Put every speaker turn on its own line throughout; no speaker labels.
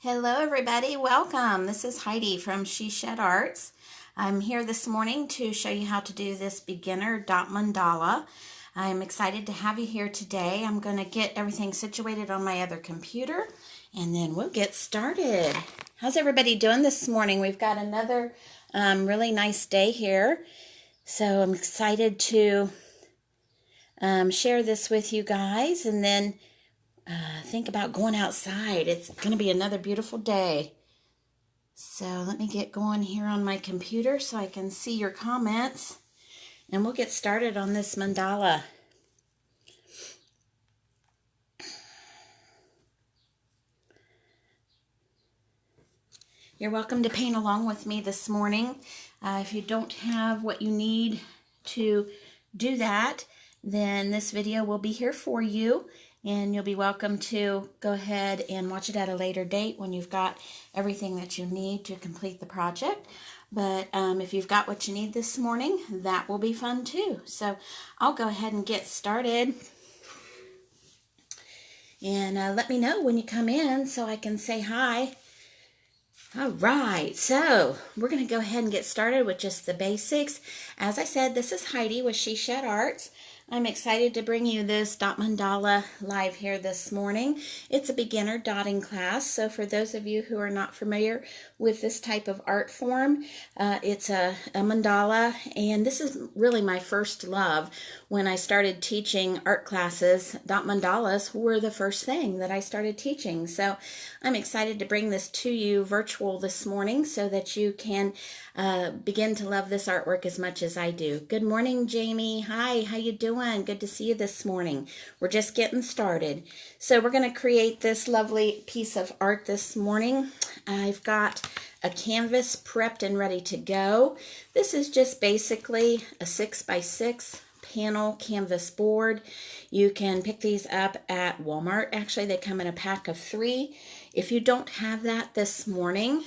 Hello everybody, welcome. This is Heidi from She Shed Arts. I'm here this morning to show you how to do this beginner dot mandala. I'm excited to have you here today. I'm going to get everything situated on my other computer and then we'll get started. How's everybody doing this morning? We've got another really nice day here. So I'm excited to share this with you guys and then think about going outside. It's going to be another beautiful day. So let me get going here on my computer so I can see your comments. And we'll get started on this mandala. You're welcome to paint along with me this morning. If you don't have what you need to do that, then this video will be here for you. And you'll be welcome to go ahead and watch it at a later date when you've got everything that you need to complete the project. But if you've got what you need this morning, that will be fun too. So I'll go ahead and get started. And let me know when you come in so I can say hi. All right, so we're going to go ahead and get started with just the basics. As I said, this is Heidi with She Shed Arts. I'm excited to bring you this dot mandala live here this morning. It's a beginner dotting class, so for those of you who are not familiar with this type of art form, it's a mandala, and this is really my first love. When I started teaching art classes, dot mandalas were the first thing that I started teaching. So I'm excited to bring this to you virtual this morning so that you can begin to love this artwork as much as I do. Good morning, Jamie. Hi, how you doing? Good to see you this morning. We're just getting started. So we're going to create this lovely piece of art this morning. I've got a canvas prepped and ready to go. This is just basically a 6x6 panel canvas board. You can pick these up at Walmart. Actually, they come in a pack of 3. If you don't have that this morning,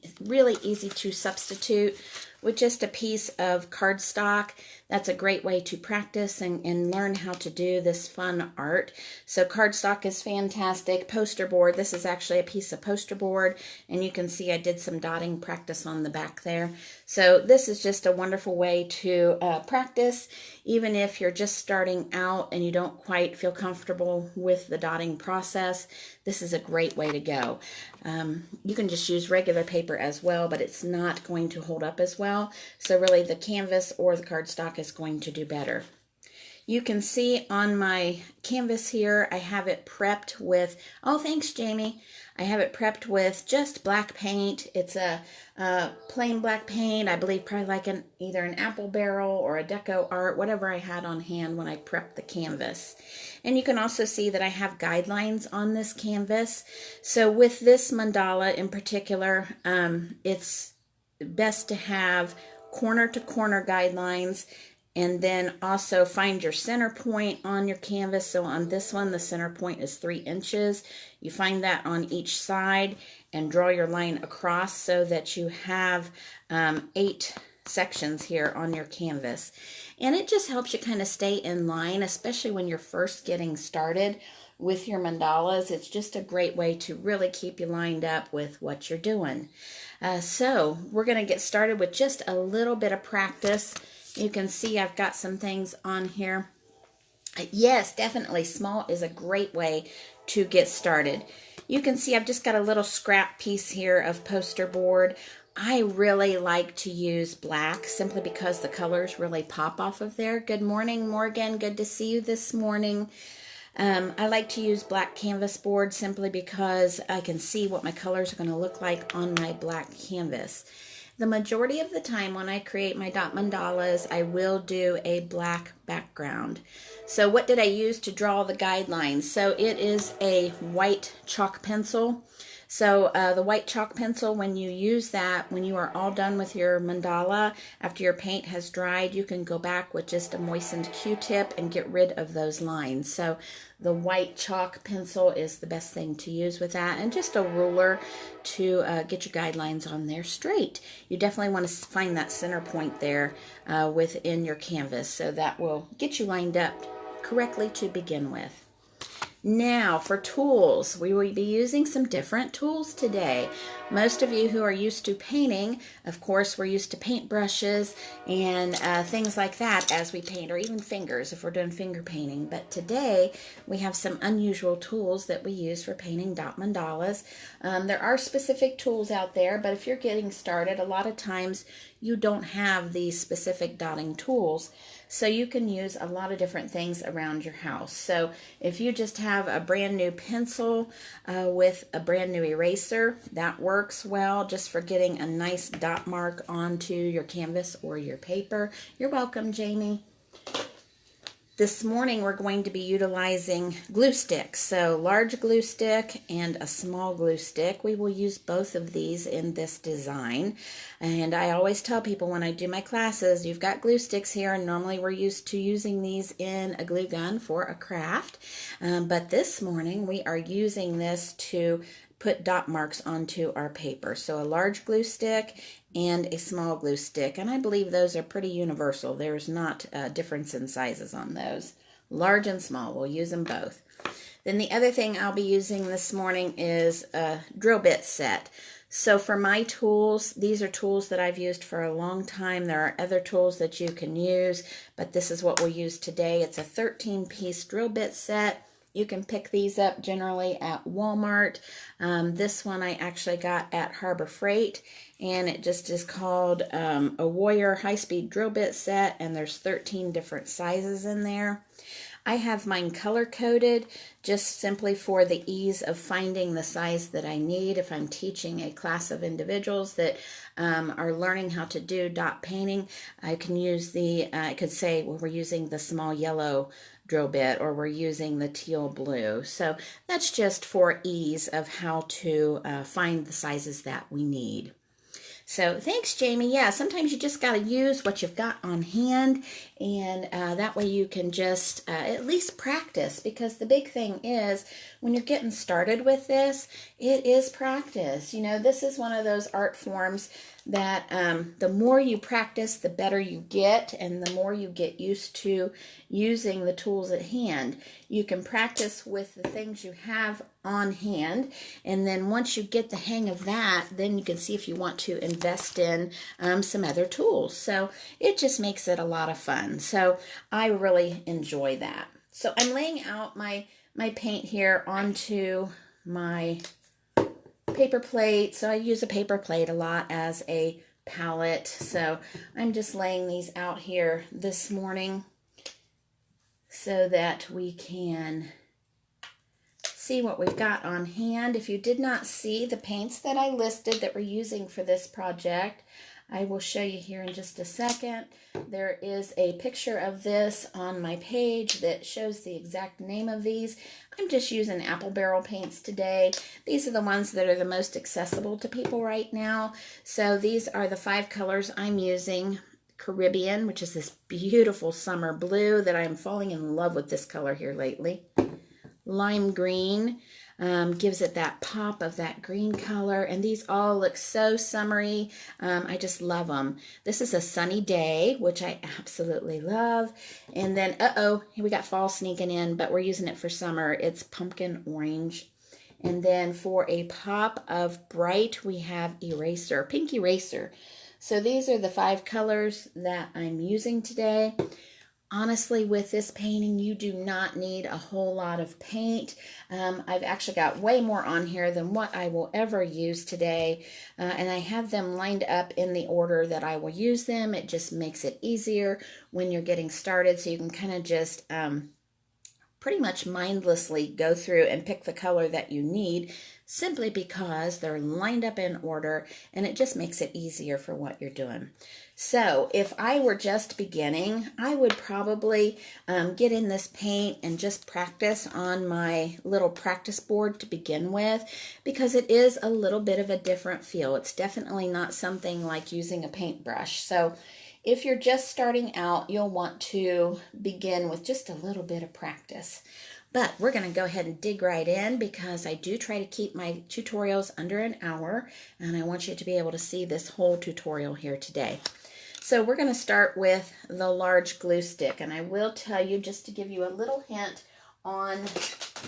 it's really easy to substitute with just a piece of cardstock. That's a great way to practice and learn how to do this fun art. So cardstock is fantastic. Poster board, this is actually a piece of poster board, and you can see I did some dotting practice on the back there. So this is just a wonderful way to practice, even if you're just starting out and you don't quite feel comfortable with the dotting process. This is a great way to go. You can just use regular paper as well, but it's not going to hold up as well. So really the canvas or the cardstock is going to do better. You can see on my canvas here, I have it prepped with, oh, thanks, Jamie. I have it prepped with just black paint. It's a plain black paint. I believe probably like either an apple barrel or a deco art, whatever I had on hand when I prepped the canvas. And you can also see that I have guidelines on this canvas. So with this mandala in particular, it's best to have corner to corner guidelines, and then also find your center point on your canvas. So on this one, the center point is 3 inches. You find that on each side and draw your line across so that you have 8 sections here on your canvas. And it just helps you kind of stay in line, especially when you're first getting started with your mandalas. It's just a great way to really keep you lined up with what you're doing. So we're going to get started with just a little bit of practice. You can see I've got some things on here. Yes, definitely small is a great way to get started. You can see I've just got a little scrap piece here of poster board. I really like to use black simply because the colors really pop off of there. Good morning, Morgan. Good to see you this morning. I like to use black canvas board simply because I can see what my colors are going to look like on my black canvas. The majority of the time when I create my dot mandalas, I will do a black background. So what did I use to draw the guidelines? So it is a white chalk pencil. So the white chalk pencil, when you use that, when you are all done with your mandala, after your paint has dried, you can go back with just a moistened Q-tip and get rid of those lines. So the white chalk pencil is the best thing to use with that, and just a ruler to get your guidelines on there straight. You definitely want to find that center point there within your canvas, so that will get you lined up correctly to begin with. Now for tools, we will be using some different tools today. Most of you who are used to painting, of course, we're used to paintbrushes and things like that as we paint, or even fingers if we're doing finger painting. But today we have some unusual tools that we use for painting dot mandalas. There are specific tools out there, but if you're getting started, a lot of times you don't have these specific dotting tools. So you can use a lot of different things around your house. So if you just have a brand new pencil with a brand new eraser, that works well just for getting a nice dot mark onto your canvas or your paper. You're welcome, Jamie. This morning we're going to be utilizing glue sticks. So large glue stick and a small glue stick. We will use both of these in this design. And I always tell people when I do my classes, you've got glue sticks here, and normally we're used to using these in a glue gun for a craft. But this morning we are using this to put dot marks onto our paper. So a large glue stick and a small glue stick, and I believe those are pretty universal. There's not a difference in sizes on those. Large and small, we'll use them both. Then the other thing I'll be using this morning is a drill bit set. So for my tools, these are tools that I've used for a long time. There are other tools that you can use, but this is what we'll use today. It's a 13-piece drill bit set. You can pick these up generally at Walmart. This one I actually got at Harbor Freight, and it just is called a Warrior high-speed drill bit set, and there's 13 different sizes in there. I have mine color-coded just simply for the ease of finding the size that I need if I'm teaching a class of individuals that are learning how to do dot painting. I can use I could say, well, we're using the small yellow drill bit, or we're using the teal blue. So that's just for ease of how to find the sizes that we need. So thanks, Jamie. Yeah, sometimes you just got to use what you've got on hand, and that way you can just at least practice, because the big thing is when you're getting started with this, it is practice. You know, this is one of those art forms that the more you practice, the better you get, and the more you get used to using the tools at hand. You can practice with the things you have on hand, and then once you get the hang of that, then you can see if you want to invest in some other tools. So it just makes it a lot of fun. So I really enjoy that. So I'm laying out my paint here onto my paper plate. So I use a paper plate a lot as a palette. So I'm just laying these out here this morning so that we can see what we've got on hand. If you did not see the paints that I listed that we're using for this project, I will show you here in just a second. There is a picture of this on my page that shows the exact name of these. I'm just using apple barrel paints today. These are the ones that are the most accessible to people right now. So these are the 5 colors I'm using. Caribbean, which is this beautiful summer blue that I'm falling in love with this color here lately. Lime green gives it that pop of that green color, and these all look so summery. I just love them. This is a sunny day, which I absolutely love. And then, here we got fall sneaking in, but we're using it for summer. It's pumpkin orange. And then for a pop of bright, we have eraser, pink eraser. So these are the 5 colors that I'm using today. Honestly, with this painting, you do not need a whole lot of paint. I've actually got way more on here than what I will ever use today. And I have them lined up in the order that I will use them. It just makes it easier when you're getting started. So you can kind of just pretty much mindlessly go through and pick the color that you need, simply because they're lined up in order, and it just makes it easier for what you're doing. So if I were just beginning, I would probably get in this paint and just practice on my little practice board to begin with, because it is a little bit of a different feel. It's definitely not something like using a paintbrush. So if you're just starting out, you'll want to begin with just a little bit of practice. But we're going to go ahead and dig right in, because I do try to keep my tutorials under an hour, and I want you to be able to see this whole tutorial here today. So we're going to start with the large glue stick, and I will tell you, just to give you a little hint on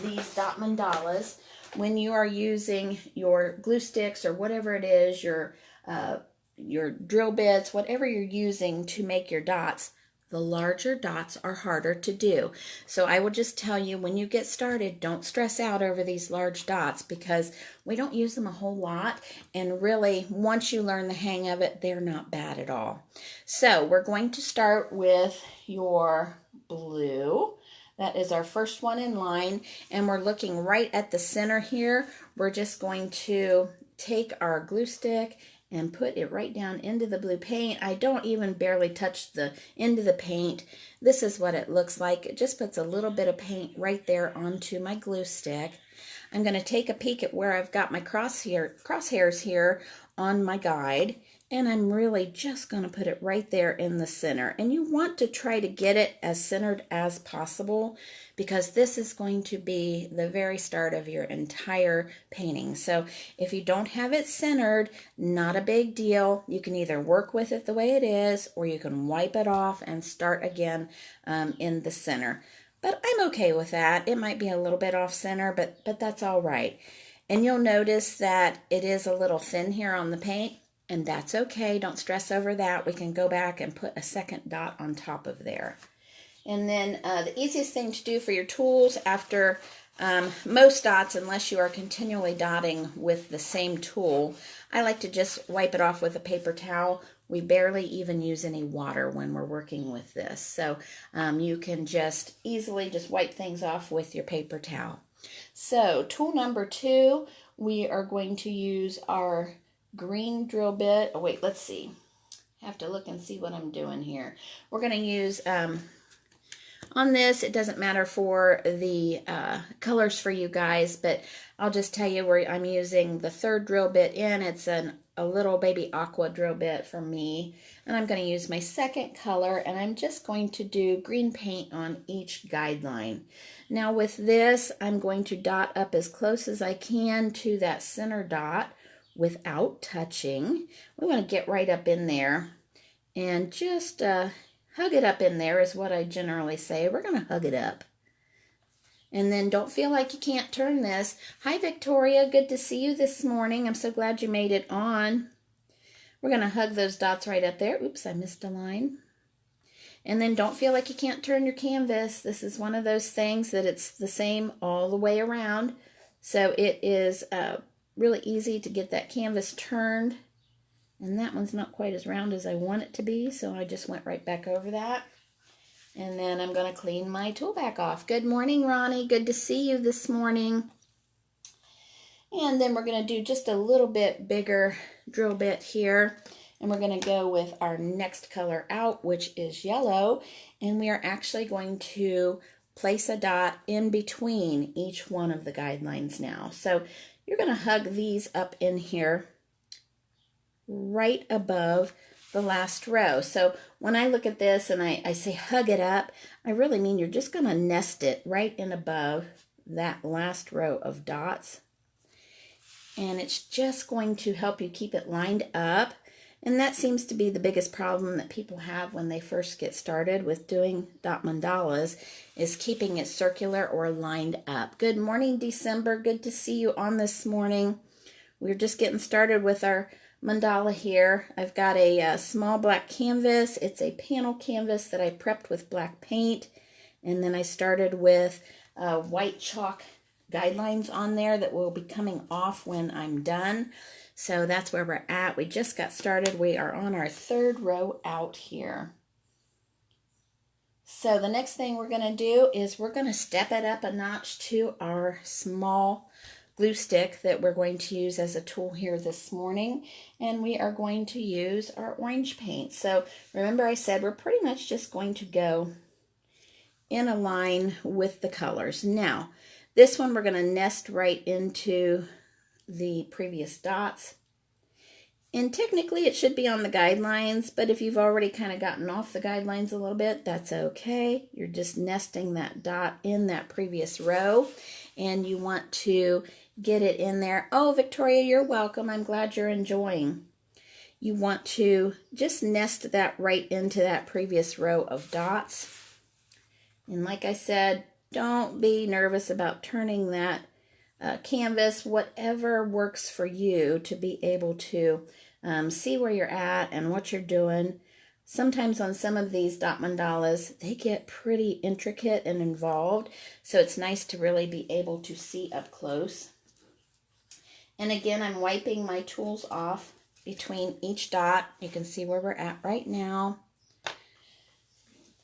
these dot mandalas, when you are using your glue sticks or whatever it is, your drill bits, whatever you're using to make your dots, the larger dots are harder to do. So I will just tell you, when you get started, don't stress out over these large dots because we don't use them a whole lot. And really, once you learn the hang of it, they're not bad at all. So we're going to start with your blue. That is our first one in line. And we're looking right at the center here. We're just going to take our glue stick and put it right down into the blue paint. I don't even barely touch the end of the paint. This is what it looks like. It just puts a little bit of paint right there onto my glue stick. I'm going to take a peek at where I've got my crosshairs here on my guide, and I'm really just going to put it right there in the center. And you want to try to get it as centered as possible because this is going to be the very start of your entire painting. So if you don't have it centered, not a big deal. You can either work with it the way it is, or you can wipe it off and start again in the center. But I'm okay with that. It might be a little bit off center, but that's all right. And you'll notice that it is a little thin here on the paint, and that's okay. Don't stress over that. We can go back and put a second dot on top of there. And then the easiest thing to do for your tools after most dots, unless you are continually dotting with the same tool, I like to just wipe it off with a paper towel. We barely even use any water when we're working with this. So you can just easily just wipe things off with your paper towel. So tool number 2, we are going to use our green drill bit. Oh, wait, let's see. I have to look and see what I'm doing here. We're going to use... on this, it doesn't matter for the colors for you guys, but I'll just tell you where I'm using the 3rd drill bit in. It's a little baby aqua drill bit for me. And I'm going to use my 2nd color, and I'm just going to do green paint on each guideline. Now with this, I'm going to dot up as close as I can to that center dot without touching. We want to get right up in there and just... hug it up in there is what I generally say. We're going to hug it up. And then don't feel like you can't turn this. Hi, Victoria. Good to see you this morning. I'm so glad you made it on. We're going to hug those dots right up there. Oops, I missed a line. And then don't feel like you can't turn your canvas. This is one of those things that it's the same all the way around. So it is really easy to get that canvas turned. And that one's not quite as round as I want it to be, so I just went right back over that. And then I'm going to clean my tool back off. Good morning, Ronnie. Good to see you this morning. And then we're going to do just a little bit bigger drill bit here. And we're going to go with our next color out, which is yellow. And we are actually going to place a dot in between each one of the guidelines now. So you're going to hug these up in here, right above the last row. So when I look at this and I say hug it up, I really mean you're just going to nest it right in above that last row of dots. And it's just going to help you keep it lined up. And that seems to be the biggest problem that people have when they first get started with doing dot mandalas, is keeping it circular or lined up. Good morning, December. Good to see you on this morning. We're just getting started with our mandala here. I've got a small black canvas. It's a panel canvas that I prepped with black paint, and then I started with white chalk guidelines on there that will be coming off when I'm done. So that's where we're at. We just got started. We are on our 3rd row out here. So the next thing we're going to do is we're going to step it up a notch to our small glue stick that we're going to use as a tool here this morning, and we are going to use our orange paint. So remember I said we're pretty much just going to go in a line with the colors. Now this one we're going to nest right into the previous dots, and technically it should be on the guidelines, but if you've already kind of gotten off the guidelines a little bit, that's okay. You're just nesting that dot in that previous row, and you want to get it in there. Oh, Victoria, you're welcome. I'm glad you're enjoying. You want to just nest that right into that previous row of dots. And like I said, don't be nervous about turning that canvas, whatever works for you to be able to see where you're at and what you're doing. Sometimes on some of these dot mandalas, they get pretty intricate and involved, so it's nice to really be able to see up close. And again, I'm wiping my tools off between each dot. You can see where we're at right now.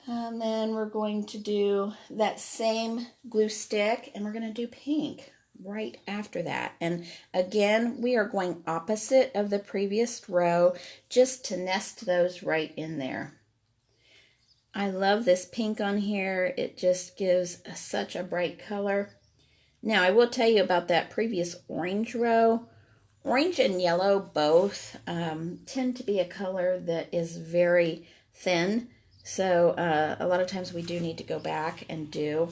And then we're going to do that same glue stick, and we're going to do pink right after that. And again, we are going opposite of the previous row just to nest those right in there. I love this pink on here. It just gives such a bright color. Now, I will tell you about that previous orange row. Orange and yellow both tend to be a color that is very thin. So a lot of times we do need to go back and do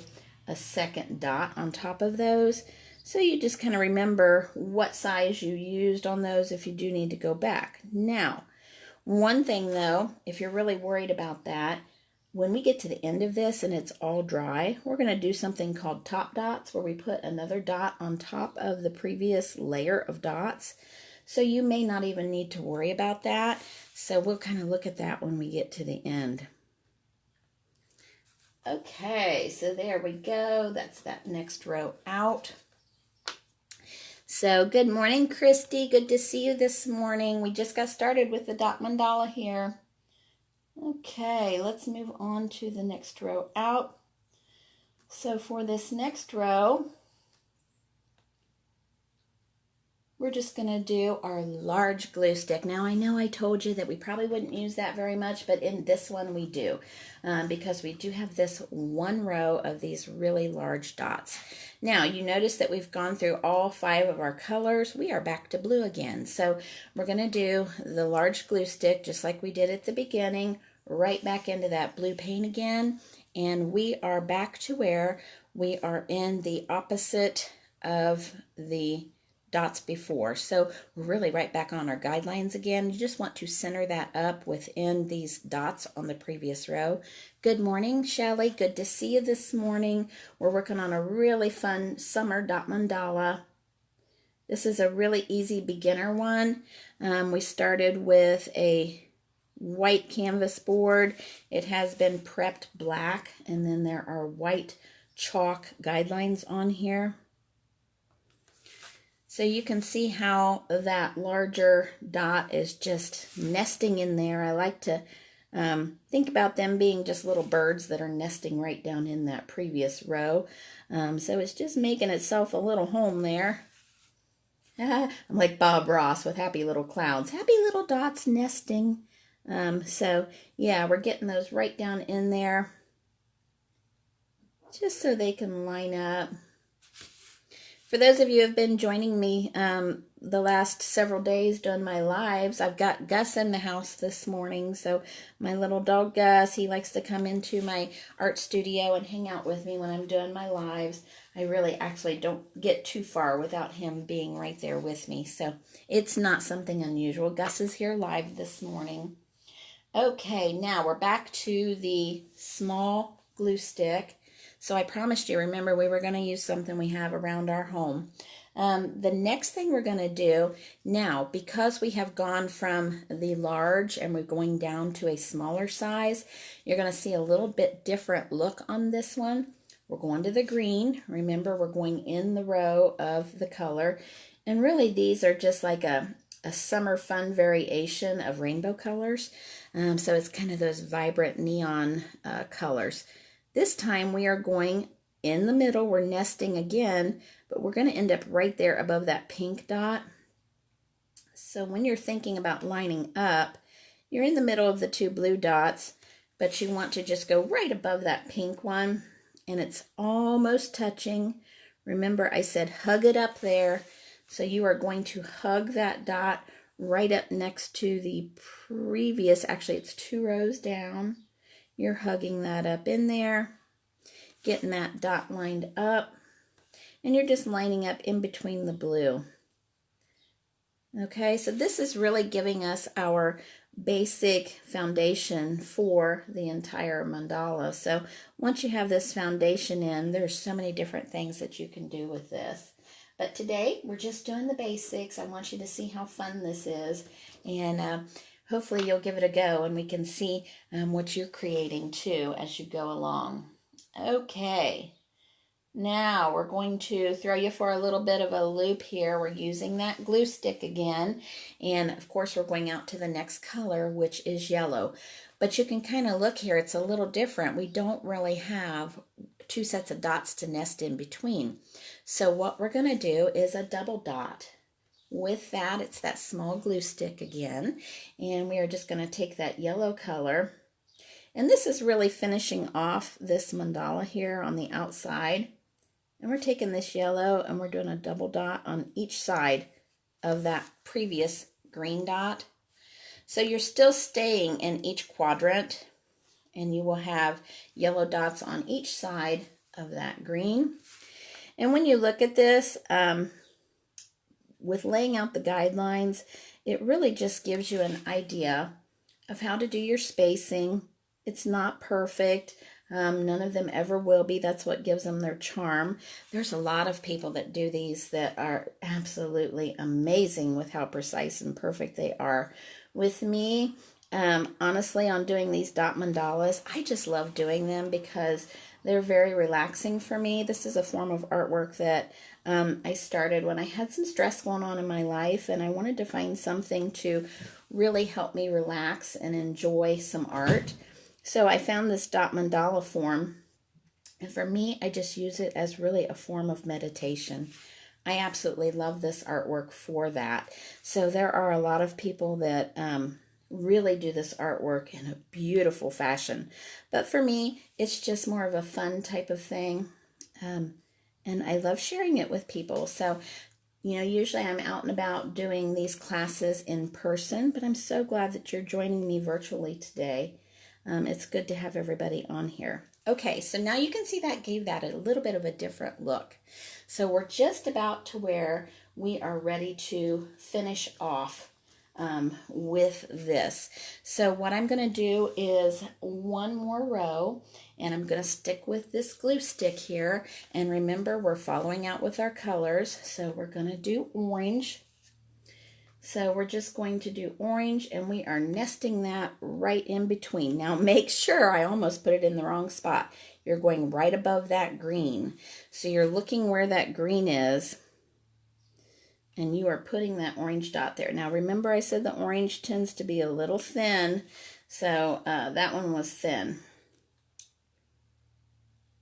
a second dot on top of those. So you just kind of remember what size you used on those if you do need to go back. Now, one thing though, if you're really worried about that, when we get to the end of this and it's all dry, we're going to do something called top dots, where we put another dot on top of the previous layer of dots. So you may not even need to worry about that. So we'll kind of look at that when we get to the end. Okay, so there we go. That's that next row out. So good morning, Christy. Good to see you this morning. We just got started with the dot mandala here. Okay, let's move on to the next row out. So for this next row, we're just going to do our large glue stick. Now, I know I told you that we probably wouldn't use that very much, but in this one we do, because we do have this one row of these really large dots. Now, you notice that we've gone through all 5 of our colors. We are back to blue again. So we're going to do the large glue stick just like we did at the beginning, right back into that blue paint again. And we are back to where we are in the opposite of the dots before. So we're really right back on our guidelines again. You just want to center that up within these dots on the previous row. Good morning, Shelley. Good to see you this morning. We're working on a really fun summer dot mandala. This is a really easy beginner one. We started with a white canvas board. It has been prepped black, and then there are white chalk guidelines on here. So you can see how that larger dot is just nesting in there. I like to think about them being just little birds that are nesting right down in that previous row. So it's just making itself a little home there. I'm like Bob Ross with happy little clouds. Happy little dots nesting. So yeah, we're getting those right down in there just so they can line up. For those of you who have been joining me the last several days doing my lives, I've got Gus in the house this morning. So my little dog Gus, he likes to come into my art studio and hang out with me when I'm doing my lives. I really actually don't get too far without him being right there with me. So it's not something unusual. Gus is here live this morning. Okay, now we're back to the small glue stick. So I promised you, remember, we were going to use something we have around our home. The next thing we're going to do now, because we have gone from the large and we're going down to a smaller size, you're going to see a little bit different look on this one. We're going to the green. Remember, we're going in the row of the color. And really, these are just like a summer fun variation of rainbow colors. So it's kind of those vibrant neon colors. This time we are going in the middle. We're nesting again, but we're going to end up right there above that pink dot. So when you're thinking about lining up, you're in the middle of the 2 blue dots, but you want to just go right above that pink one, and it's almost touching. Remember, I said hug it up there. So you are going to hug that dot right up next to the previous, actually it's 2 rows down. You're hugging that up in there, getting that dot lined up, and you're just lining up in between the blue. Okay, so this is really giving us our basic foundation for the entire mandala. So once you have this foundation in, there's so many different things that you can do with this. But today we're just doing the basics. I want you to see how fun this is, and hopefully you'll give it a go and we can see what you're creating too as you go along. Okay. Now we're going to throw you for a little bit of a loop here. We're using that glue stick again. And of course we're going out to the next color, which is yellow. But you can kind of look here, it's a little different. We don't really have two sets of dots to nest in between. So what we're going to do is a double dot. With that, it's that small glue stick again. And we are just going to take that yellow color. And this is really finishing off this mandala here on the outside. And we're taking this yellow and we're doing a double dot on each side of that previous green dot. So you're still staying in each quadrant, and you will have yellow dots on each side of that green. And when you look at this, with laying out the guidelines, it really just gives you an idea of how to do your spacing. It's not perfect. None of them ever will be. That's what gives them their charm. There's a lot of people that do these that are absolutely amazing with how precise and perfect they are. With me, honestly, on doing these dot mandalas, I just love doing them because they're very relaxing for me. This is a form of artwork that I started when I had some stress going on in my life, and I wanted to find something to really help me relax and enjoy some art. So I found this dot mandala form, and for me, I just use it as really a form of meditation. I absolutely love this artwork for that. So there are a lot of people that really do this artwork in a beautiful fashion. But for me, it's just more of a fun type of thing, and I love sharing it with people. So, you know, usually I'm out and about doing these classes in person, but I'm so glad that you're joining me virtually today. It's good to have everybody on here. Okay, so now you can see that gave that a little bit of a different look. So we're just about to where we are ready to finish off with this. So what I'm going to do is one more row, and I'm going to stick with this glue stick here. And remember, we're following out with our colors. So we're going to do orange. So we're just going to do orange, and we are nesting that right in between. Now make sure, I almost put it in the wrong spot. You're going right above that green. So you're looking where that green is, and you are putting that orange dot there. Now remember, I said the orange tends to be a little thin, so that one was thin.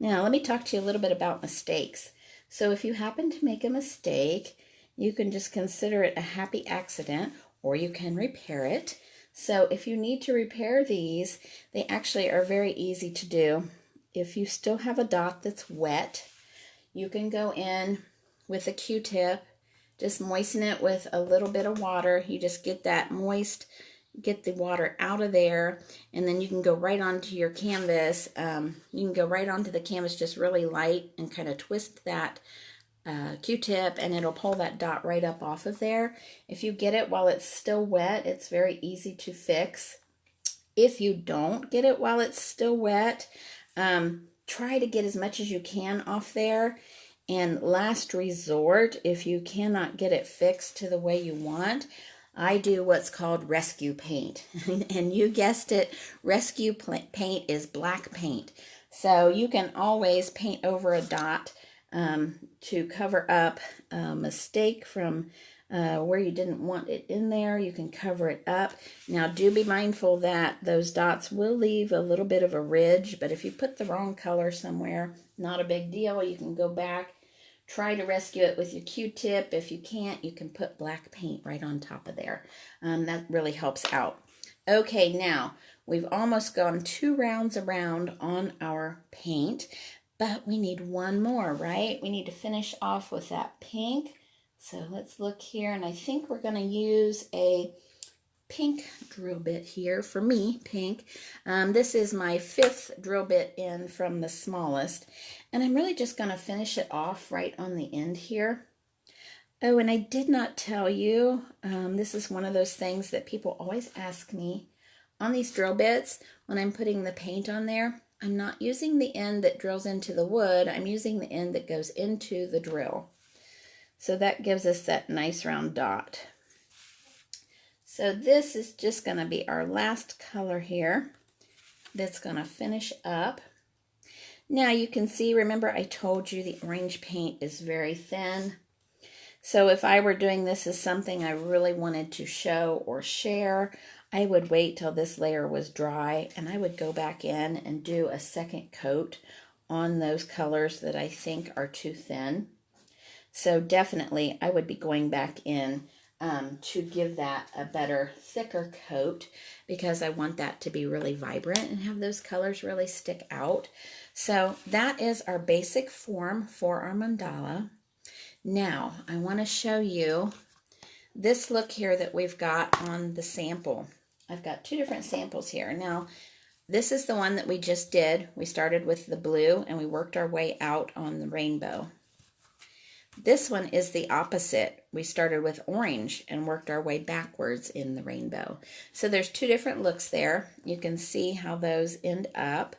Now let me talk to you a little bit about mistakes. So if you happen to make a mistake, you can just consider it a happy accident, or you can repair it. So if you need to repair these, they actually are very easy to do. If you still have a dot that's wet, you can go in with a Q-tip, just moisten it with a little bit of water. You just get that moist, get the water out of there, and then you can go right onto your canvas. You can go right onto the canvas just really light and kind of twist that Q-tip, and it'll pull that dot right up off of there. If you get it while it's still wet, it's very easy to fix. If you don't get it while it's still wet, try to get as much as you can off there. And last resort, if you cannot get it fixed to the way you want, I do what's called rescue paint. And you guessed it, rescue paint is black paint. So you can always paint over a dot to cover up a mistake from where you didn't want it in there. You can cover it up. Now do be mindful that those dots will leave a little bit of a ridge, but if you put the wrong color somewhere, not a big deal. You can go back, try to rescue it with your Q-tip. If you can't, you can put black paint right on top of there. That really helps out. Okay, now we've almost gone 2 rounds around on our paint. But we need one more, right? We need to finish off with that pink. So let's look here, and I think we're going to use a pink drill bit here. For me, pink. This is my 5th drill bit in from the smallest. And I'm really just going to finish it off right on the end here. Oh, and I did not tell you, this is one of those things that people always ask me on these drill bits when I'm putting the paint on there. I'm not using the end that drills into the wood. I'm using the end that goes into the drill. So that gives us that nice round dot. So this is just going to be our last color here that's going to finish up. Now you can see, remember I told you the orange paint is very thin. So if I were doing this as something I really wanted to show or share, I would wait till this layer was dry and I would go back in and do a second coat on those colors that I think are too thin. So definitely I would be going back in to give that a better, thicker coat because I want that to be really vibrant and have those colors really stick out. So that is our basic form for our mandala. Now, I want to show you this look here that we've got on the sample. I've got two different samples here. Now, this is the one that we just did. We started with the blue and we worked our way out on the rainbow. This one is the opposite. We started with orange and worked our way backwards in the rainbow. So there's two different looks there. You can see how those end up.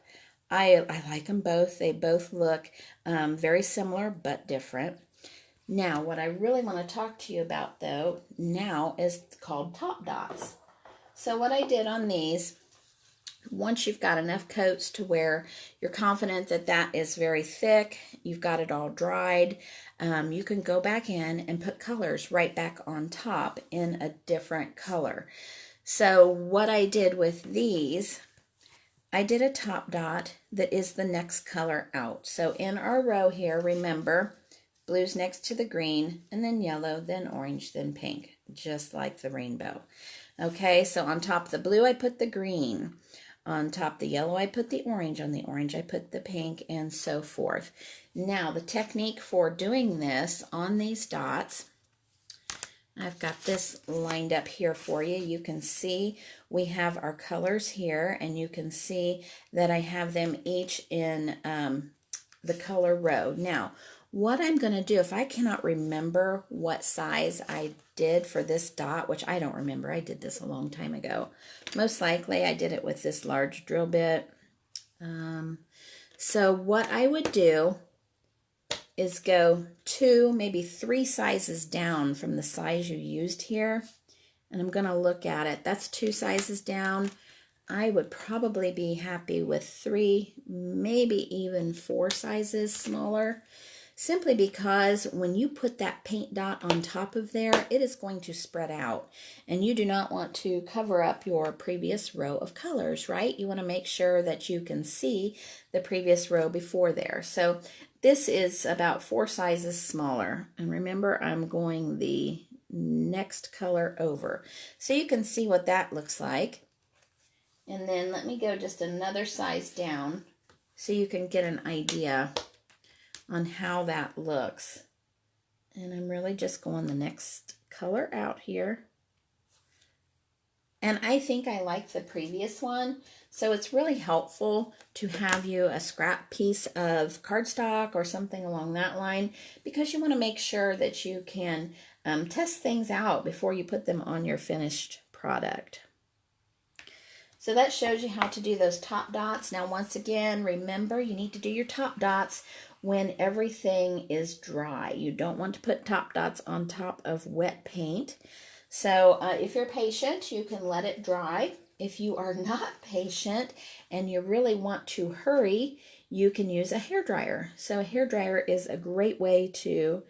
I like them both. They both look very similar but different. Now, what I really want to talk to you about, though, now is called top dots. So what I did on these, once you've got enough coats to where you're confident that that is very thick, you've got it all dried, you can go back in and put colors right back on top in a different color. So what I did with these, I did a top dot that is the next color out. So in our row here, remember, blue's next to the green, and then yellow, then orange, then pink, just like the rainbow. Okay, so on top of the blue, I put the green. On top of the yellow, I put the orange. On the orange, I put the pink, and so forth. Now, the technique for doing this on these dots, I've got this lined up here for you. You can see we have our colors here, and you can see that I have them each in the color row. Now, what I'm going to do, if I cannot remember what size I did for this dot, which I don't remember, I did this a long time ago. Most likely I did it with this large drill bit. So what I would do is go 2, maybe 3 sizes down from the size you used here. And I'm going to look at it. That's 2 sizes down. I would probably be happy with 3, maybe even 4 sizes smaller. Simply because when you put that paint dot on top of there, it is going to spread out. And you do not want to cover up your previous row of colors, right? You want to make sure that you can see the previous row before there. So this is about 4 sizes smaller. And remember, I'm going the next color over. So you can see what that looks like. And then let me go just another size down so you can get an idea on how that looks. And I'm really just going the next color out here. And I think I like the previous one, so it's really helpful to have you a scrap piece of cardstock or something along that line, because you want to make sure that you can test things out before you put them on your finished product. So that shows you how to do those top dots. Now, once again, remember, you need to do your top dots when everything is dry. You don't want to put top dots on top of wet paint. So if you're patient, you can let it dry. If you are not patient and you really want to hurry, you can use a hairdryer. So a hairdryer is a great way to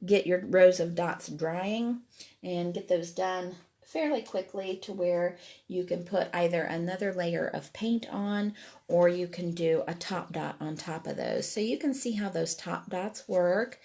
get your rows of dots drying and get those done fairly quickly to where you can put either another layer of paint on, or you can do a top dot on top of those. So you can see how those top dots work.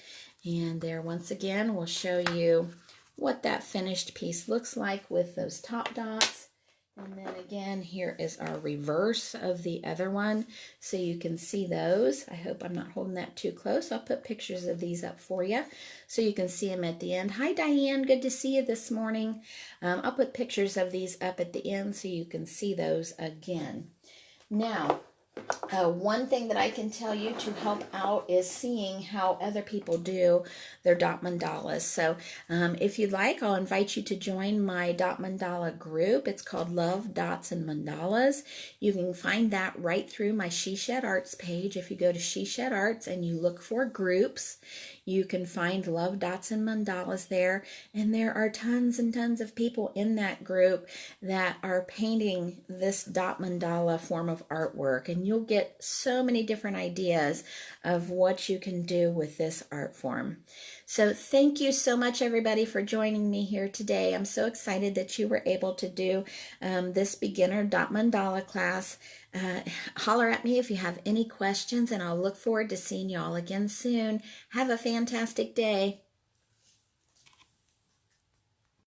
And there, once again, we'll show you what that finished piece looks like with those top dots. And then again, here is our reverse of the other one, so you can see those. I hope I'm not holding that too close. I'll put pictures of these up for you so you can see them at the end. Hi, Diane. Good to see you this morning. I'll put pictures of these up at the end so you can see those again. Now, One thing that I can tell you to help out is seeing how other people do their dot mandalas. So if you'd like, I'll invite you to join my dot mandala group. It's called Love Dots and Mandalas. You can find that right through my She Shed Arts page. If you go to She Shed Arts and you look for groups, you can find Love Dots and Mandalas there. And there are tons and tons of people in that group that are painting this dot mandala form of artwork. And you'll get so many different ideas of what you can do with this art form. So thank you so much, everybody, for joining me here today. I'm so excited that you were able to do this beginner dot mandala class. Holler at me if you have any questions, and I'll look forward to seeing you all again soon. Have a fantastic day.